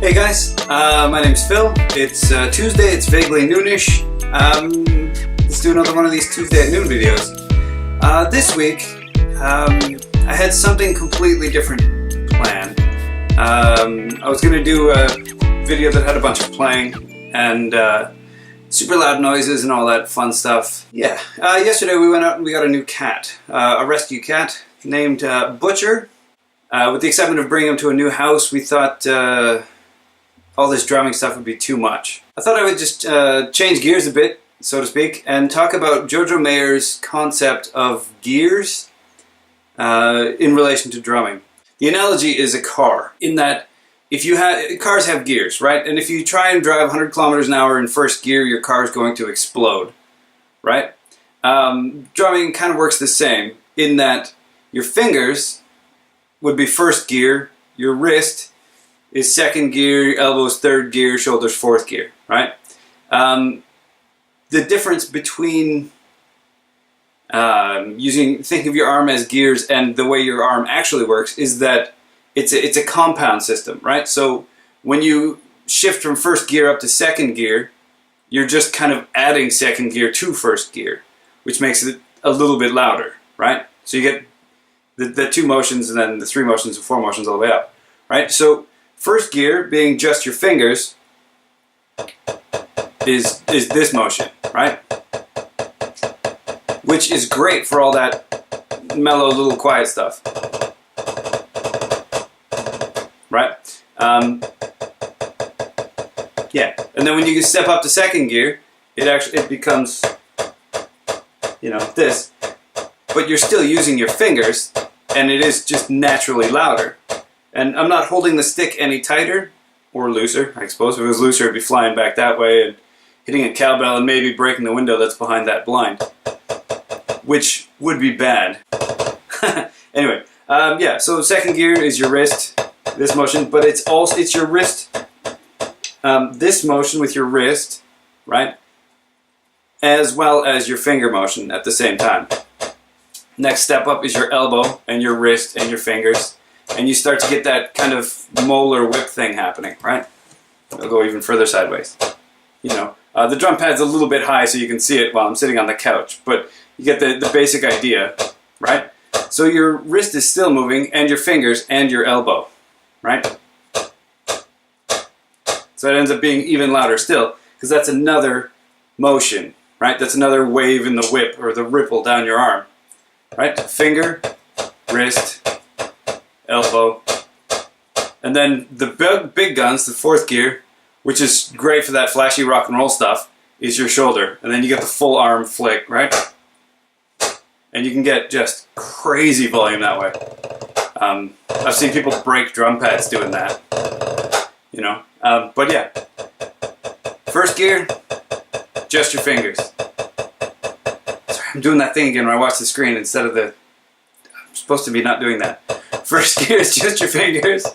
Hey guys, my name's Phil. It's Tuesday, it's vaguely noonish. Let's do another one of these Tuesday at noon videos. This week, I had something completely different planned. I was going to do a video that had a bunch of playing and super loud noises and all that fun stuff. Yeah, yesterday we went out and we got a new cat, a rescue cat named Butcher. With the excitement of bringing him to a new house, we thought all this drumming stuff would be too much. I thought I would just change gears a bit, so to speak, and talk about Jojo Mayer's concept of gears in relation to drumming. The analogy is a car, in that if you cars have gears, right? And if you try and drive 100 kilometers an hour in first gear, your car is going to explode, right? Drumming kind of works the same, in that your fingers would be first gear, your wrist is second gear, elbows third gear, shoulders fourth gear, right? The difference between thinking of your arm as gears and the way your arm actually works is that it's a compound system, right? So when you shift from first gear up to second gear, you're just kind of adding second gear to first gear, which makes it a little bit louder, right? So you get the two motions and then the three motions and four motions all the way up, right? So first gear, being just your fingers, is this motion, right? Which is great for all that mellow little quiet stuff, right? Yeah, and then when you step up to second gear, it becomes, you know, this, but you're still using your fingers, and it is just naturally louder. And I'm not holding the stick any tighter, or looser, I suppose. If it was looser, it'd be flying back that way and hitting a cowbell and maybe breaking the window that's behind that blind, which would be bad. Anyway, yeah, so second gear is your wrist, this motion, but it's your wrist, this motion with your wrist, right, as well as your finger motion at the same time. Next step up is your elbow and your wrist and your fingers, and you start to get that kind of molar whip thing happening, right? It'll go even further sideways. You know, the drum pad's a little bit high so you can see it while I'm sitting on the couch, but you get the basic idea, right? So your wrist is still moving, and your fingers and your elbow, right? So it ends up being even louder still, because that's another motion, right? That's another wave in the whip, or the ripple down your arm. Right? Finger, wrist, elbow, and then the big guns, the fourth gear, which is great for that flashy rock and roll stuff, is your shoulder. And then you get the full arm flick, right? And you can get just crazy volume that way. I've seen people break drum pads doing that, you know. But yeah, first gear, just your fingers. I'm doing that thing again where I watch the screen instead of I'm supposed to be not doing that. First gear is just your fingers.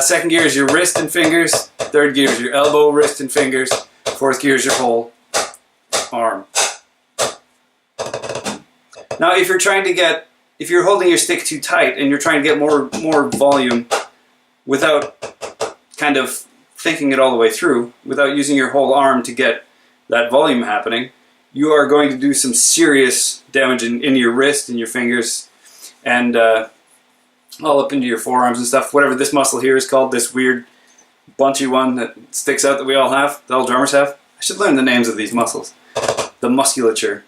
Second gear is your wrist and fingers. Third gear is your elbow, wrist, and fingers. Fourth gear is your whole arm. Now, if you're holding your stick too tight and you're trying to get more volume without kind of thinking it all the way through, without using your whole arm to get that volume happening, you are going to do some serious damage in your wrist and your fingers and all up into your forearms and stuff. Whatever this muscle here is called, this weird bunchy one that sticks out that we all have, that all drummers have. I should learn the names of these muscles. The musculature.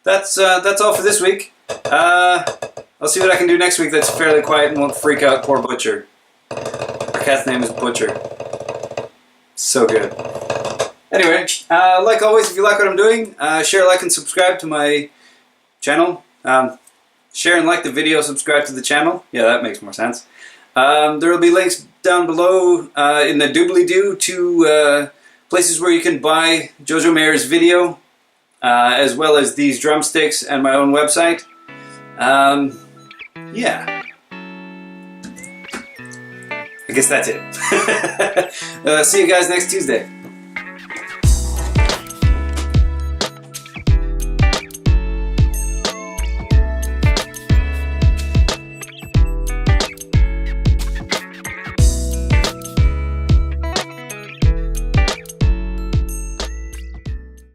That's all for this week. I'll see what I can do next week that's fairly quiet and won't freak out poor Butcher. Our cat's name is Butcher. So good. Anyway, like always, if you like what I'm doing, share, like, and subscribe to my channel. Share and like the video, subscribe to the channel. Yeah, that makes more sense. There will be links down below in the doobly-doo to places where you can buy Jojo Mayer's video, as well as these drumsticks and my own website. Yeah. I guess that's it. See you guys next Tuesday.